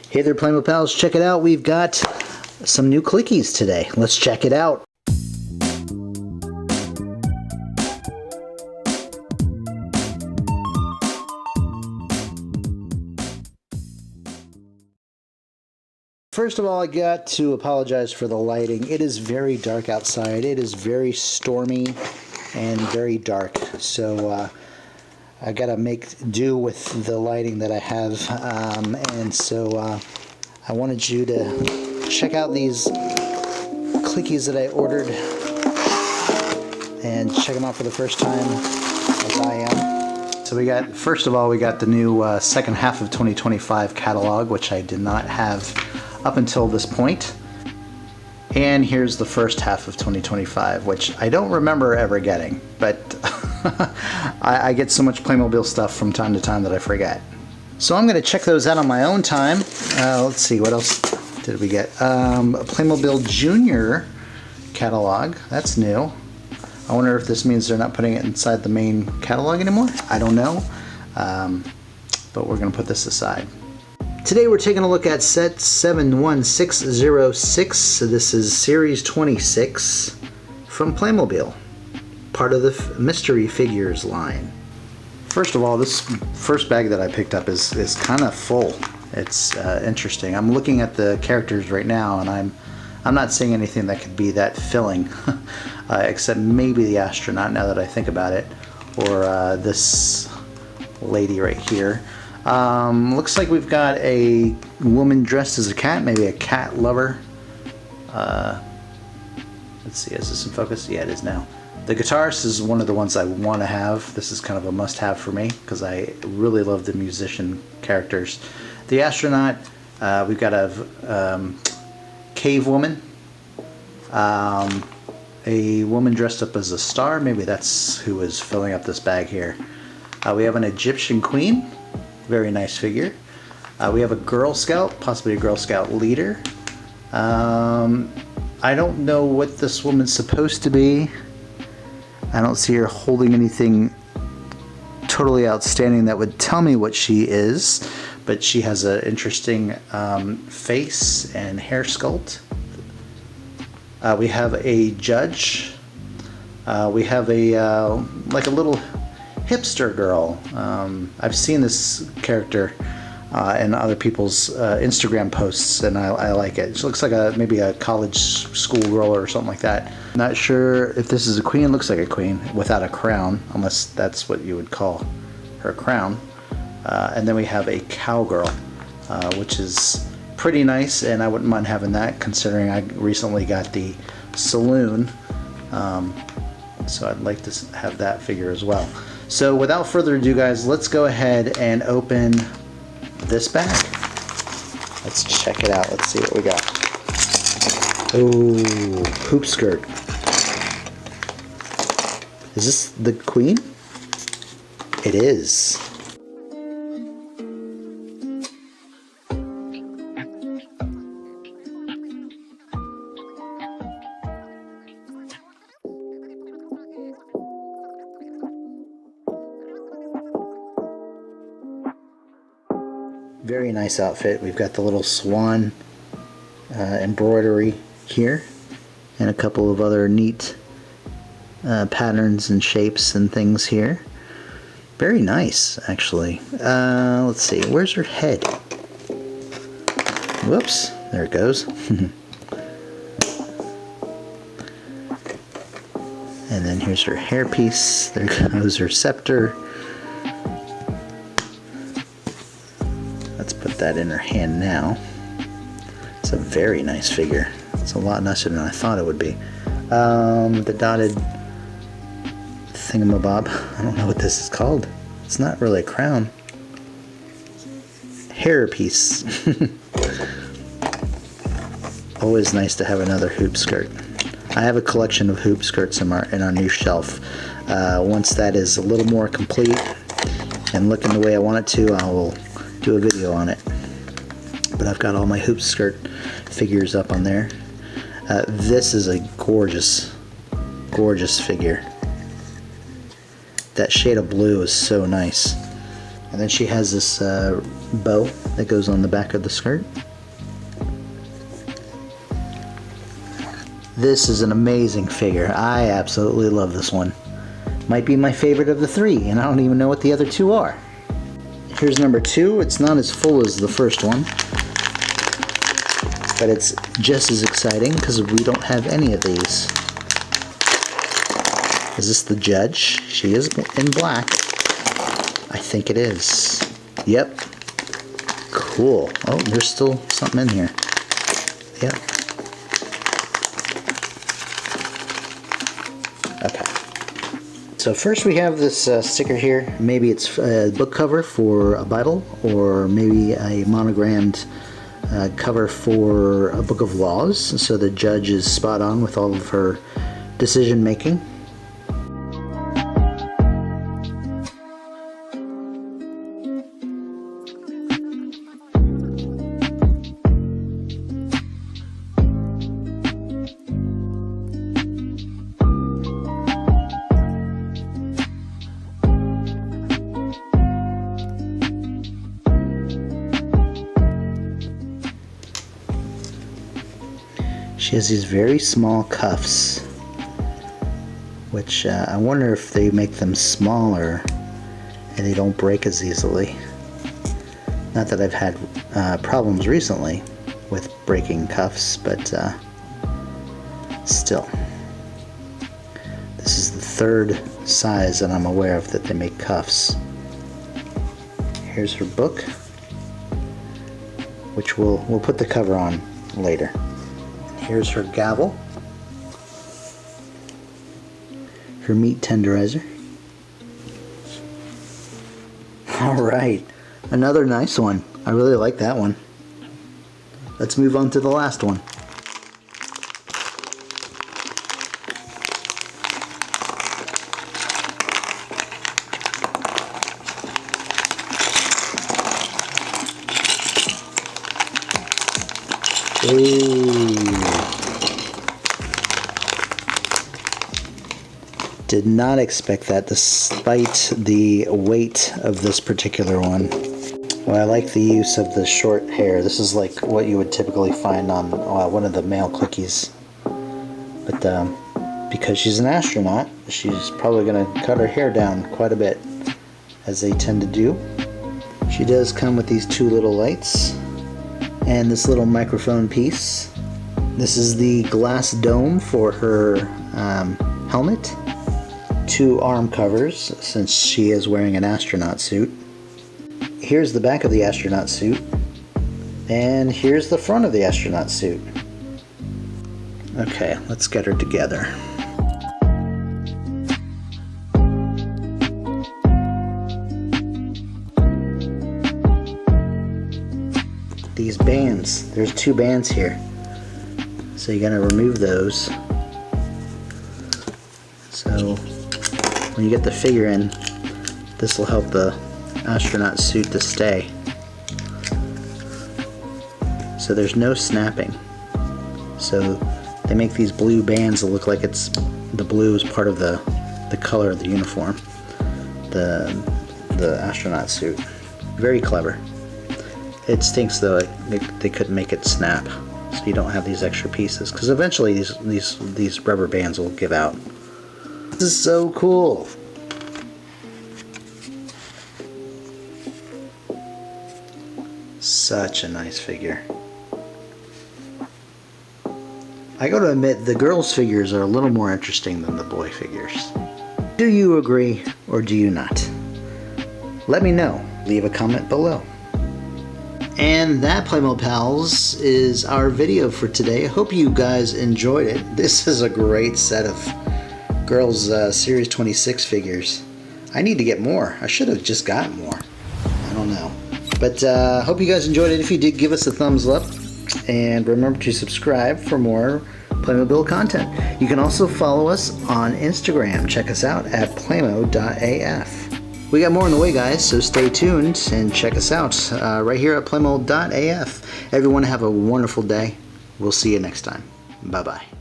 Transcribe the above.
Hey there, Playmobil pals, check it out. We've got some new clickies today. Let's check it out. First of all, I got to apologize for the lighting. It is very dark outside. It is very stormy and very dark. So I gotta make do with the lighting that I have. I wanted you to check out these clickies that I ordered and check them out for the first time as I am. So we got, first of all, we got the new second half of 2025 catalog, which I did not have up until this point. And here's the first half of 2025, which I don't remember ever getting, but I get so much Playmobil stuff from time to time that I forget. So I'm going to check those out on my own time. Let's see, what else did we get? A Playmobil Junior catalog. That's new. I wonder if this means they're not putting it inside the main catalog anymore. I don't know. But we're going to put this aside. Today we're taking a look at set 71606. So this is series 26 from Playmobil, part of the Mystery Figures line. First of all, this first bag that I picked up is kind of full. It's interesting. I'm looking at the characters right now, and I'm not seeing anything that could be that filling, except maybe the astronaut, now that I think about it, or this lady right here. Looks like we've got a woman dressed as a cat, maybe a cat lover. Let's see, is this in focus? Yeah, it is now. The guitarist is one of the ones I want to have. This is kind of a must-have for me because I really love the musician characters. The astronaut, we've got a cave woman, a woman dressed up as a star. Maybe that's who is filling up this bag here. We have an Egyptian queen. Very nice figure. We have a Girl Scout, possibly a Girl Scout leader. I don't know what this woman's supposed to be. I don't see her holding anything totally outstanding that would tell me what she is, but she has an interesting face and hair sculpt. We have a judge. We have a like a little hipster girl. I've seen this character in other people's Instagram posts, and I like it. She looks like maybe a college school girl or something like that. Not sure if this is a queen. It looks like a queen without a crown, unless that's what you would call her crown. And then we have a cowgirl, which is pretty nice, and I wouldn't mind having that considering I recently got the saloon. So I'd like to have that figure as well. So without further ado, guys, let's go ahead and open this bag. Let's check it out. Let's see what we got. Oh, hoop skirt. Is this the queen? It is. Very nice outfit. We've got the little swan embroidery here, and a couple of other neat patterns and shapes and things here. Very nice, actually. Let's see, where's her head? Whoops, there it goes. And then here's her hairpiece. There goes her scepter. Let's put that in her hand now. It's a very nice figure. It's a lot nicer than I thought it would be. The dotted thingamabob. I don't know what this is called. It's not really a crown. Hairpiece. Always nice to have another hoop skirt. I have a collection of hoop skirts in our new shelf. Once that is a little more complete and looking the way I want it to, I will do a video on it. But I've got all my hoop skirt figures up on there. This is a gorgeous figure. That shade of blue is so nice. And then she has this bow that goes on the back of the skirt. This is an amazing figure. I absolutely love this one. Might be my favorite of the three, and I don't even know what the other two are. Here's number 2. It's not as full as the first one, but it's just as exciting because we don't have any of these. Is this the judge? She is in black. I think it is. Yep. Cool. Oh, there's still something in here. Yep. Okay. So first we have this sticker here. Maybe it's a book cover for a Bible, or maybe a monogrammed cover for a book of laws. So the judge is spot on with all of her decision making. She has these very small cuffs, which I wonder if they make them smaller and they don't break as easily. Not that I've had problems recently with breaking cuffs, but still. This is the third size that I'm aware of that they make cuffs. Here's her book, which we'll put the cover on later. Here's her gavel, her meat tenderizer. Alright, another nice one. I really like that one. Let's move on to the last one. Ooh. Did not expect that despite the weight of this particular one. Well, I like the use of the short hair. This is like what you would typically find on one of the male klickys. But because she's an astronaut, she's probably going to cut her hair down quite a bit, as they tend to do. She does come with these 2 little lights and this little microphone piece. This is the glass dome for her helmet. 2 arm covers, since she is wearing an astronaut suit. Here's the back of the astronaut suit, and here's the front of the astronaut suit. Okay, let's get her together. These bands, there's 2 bands here, so you're gonna remove those. So when you get the figure in, this will help the astronaut suit to stay. So there's no snapping. So they make these blue bands that look like it's the blue is part of the color of the uniform, the astronaut suit. Very clever. It stinks though they couldn't make it snap, so you don't have these extra pieces, because eventually these rubber bands will give out. This is so cool. Such a nice figure. I gotta admit, the girls' figures are a little more interesting than the boy figures. Do you agree or do you not? Let me know. Leave a comment below. And that, Playmobil Pals, is our video for today. I hope you guys enjoyed it. This is a great set of girls' Series 26 figures. I need to get more. I should have just got more. I don't know. But hope you guys enjoyed it. If you did, give us a thumbs up. And remember to subscribe for more Playmobil content. You can also follow us on Instagram. Check us out at playmo.af. We got more on the way, guys, so stay tuned and check us out right here at playmo.af. Everyone have a wonderful day. We'll see you next time. Bye-bye.